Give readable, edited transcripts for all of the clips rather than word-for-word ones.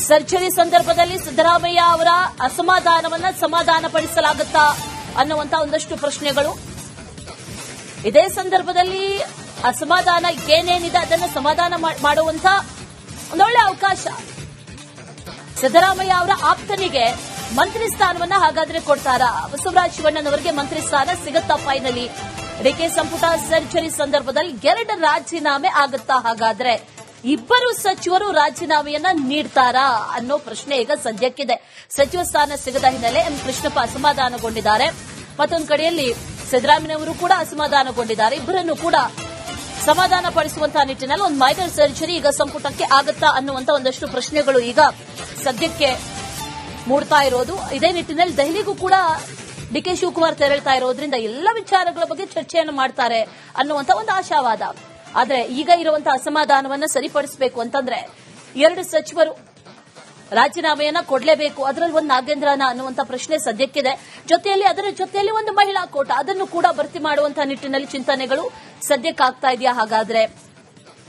Surgery ಸಂದರ್ಭದಲ್ಲಿ ಸಿದ್ದರಾಮಯ್ಯ ಅವರ ಅಸಮಾಧಾನವನ್ನ ಸಮಾಧಾನಪಡಿಸಲಾಗುತ್ತಾ ಅನ್ನುವಂತ ಒಂದಷ್ಟು ಪ್ರಶ್ನೆಗಳು. ಇದೇ ಸಂದರ್ಭದಲ್ಲಿ ಅಸಮಾಧಾನ ಏನೇನಿದೆ ಅದನ್ನು ಸಮಾಧಾನ ಮಾಡುವಂತ ಒಂದೊಳ್ಳೆ ಅವಕಾಶ. ಸಿದ್ದರಾಮಯ್ಯ ಅವರ ಆಪ್ತನಿಗೆ ಮಂತ್ರಿ ಸ್ಥಾನವನ್ನ ಹಾಗಾದ್ರೆ ಕೊಡ್ತಾರಾ? ಬಸವರಾಜ ಶಿವಣ್ಣನವರಿಗೆ ಮಂತ್ರಿ ಸ್ಥಾನ ಸಿಗುತ್ತಾ ಫೈನಲಿ? ಡಿಕೆ ಸಂಪುಟ ಸರ್ಜರಿ ಸಂದರ್ಭದಲ್ಲಿ 2 ರಾಜೀನಾಮೆ ಆಗುತ್ತಾ? ಹಾಗಾದ್ರೆ ಇಬ್ಬರು ಸಚಿವರು ರಾಜೀನಾಮೆಯನ್ನ ನೀಡ್ತಾರಾ ಅನ್ನೋ ಪ್ರಶ್ನೆ ಈಗ ಸದ್ಯಕ್ಕಿದೆ. ಸಚಿವ ಸ್ಥಾನ ಸಿಗದ ಹಿನ್ನೆಲೆ ಎಂ ಕೃಷ್ಣಪ್ಪ ಅಸಮಾಧಾನಗೊಂಡಿದ್ದಾರೆ. ಮತ್ತೊಂದು ಕಡೆಯಲ್ಲಿ ಸಿದ್ದರಾಮಯ್ಯನವರು ಕೂಡ ಅಸಮಾಧಾನಗೊಂಡಿದ್ದಾರೆ. ಇಬ್ಬರನ್ನು ಕೂಡ ಸಮಾಧಾನ ಪಡಿಸುವಂತಹ ನಿಟ್ಟಿನಲ್ಲಿ ಒಂದು ಮೈನರ್ ಸರ್ಜರಿ ಈಗ ಸಂಪುಟಕ್ಕೆ ಆಗುತ್ತಾ ಅನ್ನುವಂತ ಒಂದಷ್ಟು ಪ್ರಶ್ನೆಗಳು ಈಗ ಸದ್ಯಕ್ಕೆ ಮೂಡ್ತಾ ಇರೋದು. ಇದೇ ನಿಟ್ಟಿನಲ್ಲಿ ದೆಹಲಿಗೂ ಕೂಡ ಡಿಕೆ ಶಿವಕುಮಾರ್ ತೆರಳ್ತಾ ಇರೋದ್ರಿಂದ ಎಲ್ಲ ವಿಚಾರಗಳ ಬಗ್ಗೆ ಚರ್ಚೆಯನ್ನು ಮಾಡ್ತಾರೆ ಅನ್ನುವಂತ ಒಂದು ಆಶಾವಾದ. ಆದ್ರೆ ಈಗ ಇರುವಂತಹ ಅಸಮಾಧಾನವನ್ನ ಸರಿಪಡಿಸಬೇಕು ಅಂತಂದ್ರೆ 2 ಸಚಿವರು ರಾಜೀನಾಮೆಯನ್ನ ಕೊಡಲೇಬೇಕು. ಅದರಲ್ಲಿ ಒಂದು ನಾಗೇಂದ್ರನ ಅನ್ನುವಂತ ಪ್ರಶ್ನೆ ಸದ್ಯಕ್ಕಿದೆ. ಅದರ ಜೊತೆಯಲ್ಲಿ ಒಂದು ಮಹಿಳಾ ಕೋಟ, ಅದನ್ನು ಕೂಡ ಭರ್ತಿ ಮಾಡುವಂತಹ ನಿಟ್ಟಿನಲ್ಲಿ ಚಿಂತನೆಗಳು ಸದ್ಯಕ್ಕಾಗ್ತಾ ಇದೆಯಾ? ಹಾಗಾದ್ರೆ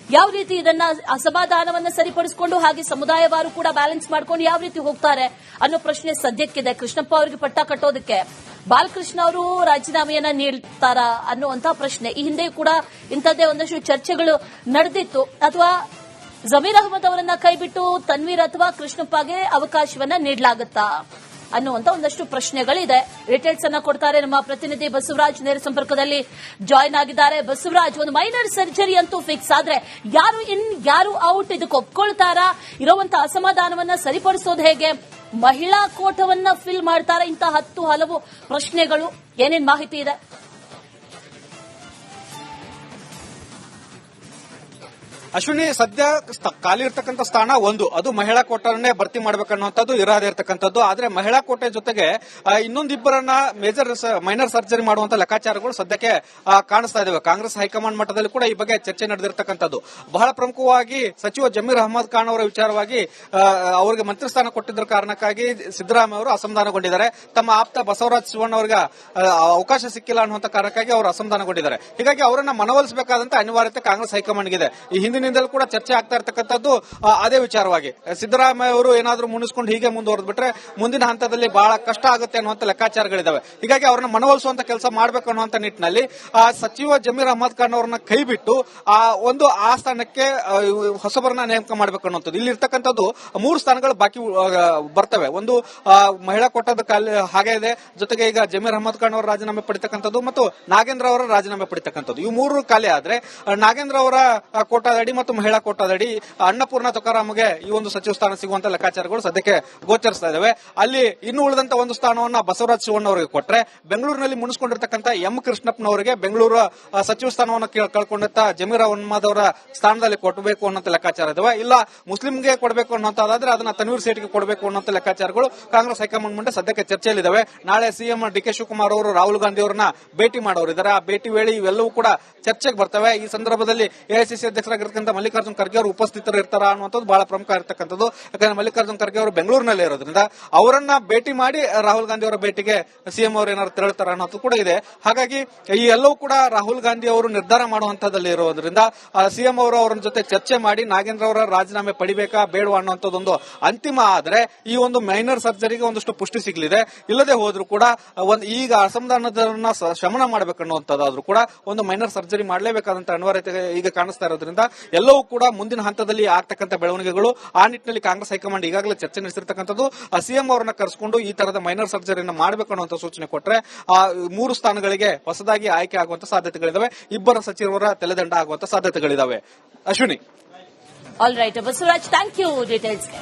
ಯಾವ ರೀತಿ ಇದನ್ನ ಅಸಮಾಧಾನವನ್ನ ಸರಿಪಡಿಸಿಕೊಂಡು ಹಾಗೆ ಸಮುದಾಯವಾರು ಕೂಡ ಬ್ಯಾಲೆನ್ಸ್ ಮಾಡ್ಕೊಂಡು ಯಾವ ರೀತಿ ಹೋಗ್ತಾರೆ ಅನ್ನೋ ಪ್ರಶ್ನೆ ಸದ್ಯಕ್ಕಿದೆ. ಕೃಷ್ಣಪ್ಪ ಅವರಿಗೆ ಪಟ್ಟ ಕಟ್ಟೋದಕ್ಕೆ ಬಾಲಕೃಷ್ಣ ಅವರು ರಾಜೀನಾಮೆಯನ್ನ ನೀಡ್ತಾರಾ ಅನ್ನುವಂತ ಪ್ರಶ್ನೆ. ಈ ಹಿಂದೆ ಕೂಡ ಇಂಥದ್ದೇ ಒಂದಷ್ಟು ಚರ್ಚೆಗಳು ನಡೆದಿತ್ತು. ಅಥವಾ ಜಮೀರ್ ಅಹಮದ್ ಅವರನ್ನ ಕೈಬಿಟ್ಟು ತನ್ವೀರ್ ಅಥವಾ ಕೃಷ್ಣಪ್ಪಗೆ ಅವಕಾಶವನ್ನ ನೀಡಲಾಗುತ್ತಾ ಅನ್ನುವಂತ ಒಂದಷ್ಟು ಪ್ರಶ್ನೆಗಳಿದೆ. ಡೀಟೇಲ್ಸ್ ಅನ್ನ ಕೊಡ್ತಾರೆ ನಮ್ಮ ಪ್ರತಿನಿಧಿ ಬಸವರಾಜ್, ನೇರ ಸಂಪರ್ಕದಲ್ಲಿ ಜಾಯ್ನ್ ಆಗಿದ್ದಾರೆ. ಬಸವರಾಜ್, ಒಂದು ಮೈನರ್ ಸರ್ಜರಿ ಅಂತೂ ಫಿಕ್ಸ್ ಆದ್ರೆ ಯಾರು ಇನ್ ಯಾರು ಔಟ್ ಇದಕ್ಕೆ ಒಪ್ಕೊಳ್ತಾರಾ? ಇರುವಂತಹ ಅಸಮಾಧಾನವನ್ನ ಸರಿಪಡಿಸೋದು ಹೇಗೆ? ಮಹಿಳಾ ಕೋಟವನ್ನ ಫಿಲ್ ಮಾಡ್ತಾರಾ? ಇಂಥ ಹಲವು ಪ್ರಶ್ನೆಗಳು. ಏನೇನ್ ಮಾಹಿತಿ ಇದೆ? ಅಶ್ವಿನಿ, ಸದ್ಯ ಖಾಲಿ ಇರ್ತಕ್ಕಂಥ ಸ್ಥಾನ ಒಂದು, ಅದು ಮಹಿಳಾ ಕೋಟಾನೇ ಭರ್ತಿ ಮಾಡಬೇಕನ್ನುವಂಥದ್ದು ಇರಾದೆ ಇರತಕ್ಕಂಥದ್ದು. ಆದ್ರೆ ಮಹಿಳಾ ಕೋಟೆ ಜೊತೆಗೆ ಇನ್ನೊಂದಿಬ್ಬರನ್ನ ಮೈನರ್ ಸರ್ಜರಿ ಮಾಡುವಂತ ಲೆಕ್ಕಾಚಾರಗಳು ಸದ್ಯಕ್ಕೆ ಕಾಣಿಸ್ತಾ ಇದಾವೆ. ಕಾಂಗ್ರೆಸ್ ಹೈಕಮಾಂಡ್ ಮಟ್ಟದಲ್ಲಿ ಕೂಡ ಈ ಬಗ್ಗೆ ಚರ್ಚೆ ನಡೆದಿರ್ತಕ್ಕಂಥದ್ದು. ಬಹಳ ಪ್ರಮುಖವಾಗಿ ಸಚಿವ ಜಮೀರ್ ಅಹಮದ್ ಖಾನ್ ಅವರ ವಿಚಾರವಾಗಿ ಅವರಿಗೆ ಮಂತ್ರಿ ಸ್ಥಾನ ಕೊಟ್ಟಿದ್ದ ಕಾರಣಕ್ಕಾಗಿ ಸಿದ್ದರಾಮಯ್ಯ ಅವರು ಅಸಮಾಧಾನಗೊಂಡಿದ್ದಾರೆ. ತಮ್ಮ ಆಪ್ತ ಬಸವರಾಜ ಶಿವಣ್ಣ ಅವರಿಗೆ ಅವಕಾಶ ಸಿಕ್ಕಿಲ್ಲ ಅನ್ನುವಂತ ಕಾರಣಕ್ಕಾಗಿ ಅವರು ಅಸಮಾಧಾನಗೊಂಡಿದ್ದಾರೆ. ಹೀಗಾಗಿ ಅವರನ್ನ ಮನವೊಲಿಸಬೇಕಾದಂತ ಅನಿವಾರ್ಯತೆ ಕಾಂಗ್ರೆಸ್ ಹೈಕಮಾಂಡ್ಗಿದೆ. ಈ ಹಿಂದಿನಿಂದಲೂ ಕೂಡ ಚರ್ಚೆ ಆಗ್ತಾ ಇರತಕ್ಕಂಥದ್ದು ಅದೇ ವಿಚಾರವಾಗಿ. ಸಿದ್ದರಾಮಯ್ಯ ಅವರು ಏನಾದರೂ ಮುನಿಸ್ಕೊಂಡು ಹೀಗೆ ಮುಂದುವರೆದ್ಬಿಟ್ರೆ ಮುಂದಿನ ಹಂತದಲ್ಲಿ ಬಹಳ ಕಷ್ಟ ಆಗುತ್ತೆ ಅನ್ನುವಂತ ಲೆಕ್ಕಾಚಾರಗಳಿದಾವೆ. ಹೀಗಾಗಿ ಅವರನ್ನ ಮನವೊಲಿಸುವಂತ ಕೆಲಸ ಮಾಡಬೇಕು ಅನ್ನುವಂತ ನಿಟ್ಟಿನಲ್ಲಿ ಸಚಿವ ಜಮೀರ್ ಅಹಮದ್ ಖಾನ್ ಅವರನ್ನ ಕೈ ಬಿಟ್ಟು ಆ ಸ್ಥಾನಕ್ಕೆ ಹೊಸಬರನ್ನ ನೇಮಕ ಮಾಡಬೇಕು ಅನ್ನುವಂಥದ್ದು. ಇಲ್ಲಿ ಇರ್ತಕ್ಕಂಥದ್ದು 3 ಸ್ಥಾನಗಳು ಬಾಕಿ ಬರ್ತವೆ. ಒಂದು ಮಹಿಳಾ ಕೋಟಾದ ಹಾಗೆ ಇದೆ, ಜೊತೆಗೆ ಈಗ ಜಮೀರ್ ಅಹಮದ್ ಖಾನ್ ಅವರ ರಾಜೀನಾಮೆ ಪಡಿತಕ್ಕಂಥದ್ದು ಮತ್ತು ನಾಗೇಂದ್ರ ಅವರ ರಾಜೀನಾಮೆ ಪಡಿತಕ್ಕಂಥದ್ದು. ಇವು 3 ಖಾಲಿ ಆದ್ರೆ ನಾಗೇಂದ್ರ ಅವರ ಕೋಟಾದಡಿ ಮತ್ತು ಮಹಿಳಾ ಕೋಟಾದಡಿ ಅನ್ನಪೂರ್ಣ ತುಕಾರಾಮ್ಗೆ ಈ ಒಂದು ಸಚಿವ ಸ್ಥಾನ ಸಿಗುವಂತ ಲೆಕ್ಕಾಚಾರಗಳು ಸದ್ಯಕ್ಕೆ ಗೋಚರಿಸ್ತಾ ಇದಾವೆ. ಅಲ್ಲಿ ಇನ್ನು ಉಳಿದಂತ ಒಂದು ಸ್ಥಾನವನ್ನ ಬಸವರಾಜ ಶಿವಣ್ಣ ಅವರಿಗೆ ಕೊಟ್ರೆ, ಬೆಂಗಳೂರಿನಲ್ಲಿ ಮುನಿಸಿಕೊಂಡಿರ್ತಕ್ಕಂಥ ಎಂ ಕೃಷ್ಣಪ್ಪನವರಿಗೆ ಬೆಂಗಳೂರು ಸಚಿವ ಸ್ಥಾನವನ್ನು ಕಳ್ಕೊಂಡಂತ ಜಮೀರ್ ಅಹಮದ್ ಅವರ ಸ್ಥಾನದಲ್ಲಿ ಕೊಡಬೇಕು ಅನ್ನೋ ಲೆಕ್ಕಾಚಾರ ಇದಾವೆ. ಇಲ್ಲ ಮುಸ್ಲಿಂಗೆ ಕೊಡಬೇಕು ಅನ್ನೋದಾದ್ರೆ ಅದನ್ನ ತನ್ವೀರ್ ಸೇಠ್ಗೆ ಕೊಡಬೇಕು ಅನ್ನೋ ಲೆಕ್ಕಾಚಾರಗಳು ಕಾಂಗ್ರೆಸ್ ಹೈಕಮಾಂಡ್ ಮುಂದೆ ಸದ್ಯಕ್ಕೆ ಚರ್ಚೆಯಲ್ಲಿದ್ದಾವೆ. ನಾಳೆ ಸಿಎಂ ಡಿಕೆ ಶಿವಕುಮಾರ್ ಅವರು ರಾಹುಲ್ ಗಾಂಧಿ ಅವರನ್ನ ಭೇಟಿ ಮಾಡೋರಿದ್ದಾರೆ. ಆ ಭೇಟಿ ವೇಳೆ ಇವೆಲ್ಲವೂ ಕೂಡ ಚರ್ಚೆಗೆ ಬರ್ತವೆ. ಈ ಸಂದರ್ಭದಲ್ಲಿ ಎಐಸಿಸಿ ಅಧ್ಯಕ್ಷರಾಗಿರ್ತಕ್ಕಂಥ ಮಲ್ಲಿಕಾರ್ಜುನ್ ಖರ್ಗೆ ಅವರು ಉಪಸ್ಥಿತರು ಇರ್ತಾರ ಅನ್ನುವಂಥದ್ದು ಬಹಳ ಪ್ರಮುಖ ಇರತಕ್ಕಂಥದ್ದು. ಯಾಕಂದ್ರೆ ಮಲ್ಲಿಕಾರ್ಜುನ್ ಖರ್ಗೆ ಅವರು ಬೆಂಗಳೂರಿನಲ್ಲೇ ಇರೋದ್ರಿಂದ ಅವರನ್ನ ಭೇಟಿ ಮಾಡಿ ರಾಹುಲ್ ಗಾಂಧಿ ಅವರ ಭೇಟಿಗೆ ಸಿಎಂ ಅವರು ಏನಾದ್ರು ತೆರಳುತ್ತಾರ ಅನ್ನೋದು ಕೂಡ ಇದೆ. ಹಾಗಾಗಿ ಈ ಎಲ್ಲವೂ ಕೂಡ ರಾಹುಲ್ ಗಾಂಧಿ ಅವರು ನಿರ್ಧಾರ ಮಾಡುವಂತದ್ದಲ್ಲಿ ಇರೋದ್ರಿಂದ ಸಿಎಂ ಅವರು ಅವರ ಜೊತೆ ಚರ್ಚೆ ಮಾಡಿ ನಾಗೇಂದ್ರ ಅವರ ರಾಜೀನಾಮೆ ಪಡಿಬೇಕಾ ಬೇಡವಾ ಅನ್ನುವಂಥದ್ದೊಂದು ಅಂತಿಮ ಆದ್ರೆ ಈ ಒಂದು ಮೈನರ್ ಸರ್ಜರಿಗೆ ಒಂದಷ್ಟು ಪುಷ್ಟಿ ಸಿಗಲಿದೆ. ಇಲ್ಲದೆ ಹೋದ್ರೂ ಕೂಡ ಈಗ ಅಸಮಾಧಾನದನ್ನ ಶಮನ ಮಾಡಬೇಕನ್ನುವಂಥದ್ದಾದ್ರೂ ಕೂಡ ಒಂದು ಮೈನರ್ ಸರ್ಜರಿ ಮಾಡಲೇಬೇಕಾದಂತ ಅನಿವಾರ್ಯತೆ ಈಗ ಕಾಣಿಸ್ತಾ ಇರೋದ್ರಿಂದ ಎಲ್ಲವೂ ಕೂಡ ಮುಂದಿನ ಹಂತದಲ್ಲಿ ಆಗ್ತಕ್ಕಂಥ ಬೆಳವಣಿಗೆಗಳು. ಆ ನಿಟ್ಟಿನಲ್ಲಿ ಕಾಂಗ್ರೆಸ್ ಹೈಕಮಾಂಡ್ ಈಗಾಗಲೇ ಚರ್ಚೆ ನಡೆಸಿರ್ತಕ್ಕಂಥದ್ದು. ಸಿಎಂ ಅವರನ್ನ ಕರೆಸಿಕೊಂಡು ಈ ತರದ ಮೈನರ್ ಸರ್ಜರಿಯನ್ನು ಮಾಡಬೇಕು ಅನ್ನುವಂಥ ಸೂಚನೆ ಕೊಟ್ಟರೆ 3 ಸ್ಥಾನಗಳಿಗೆ ಹೊಸದಾಗಿ ಆಯ್ಕೆ ಆಗುವಂತ ಸಾಧ್ಯತೆಗಳಿದಾವೆ. 2 ಸಚಿವರ ತಲೆದಂಡ ಆಗುವಂತ ಸಾಧ್ಯತೆಗಳಿದಾವೆ. Ashwini. All right Basavaraj, thank you ಡೀಟೇಲ್ಸ್ಗೆ.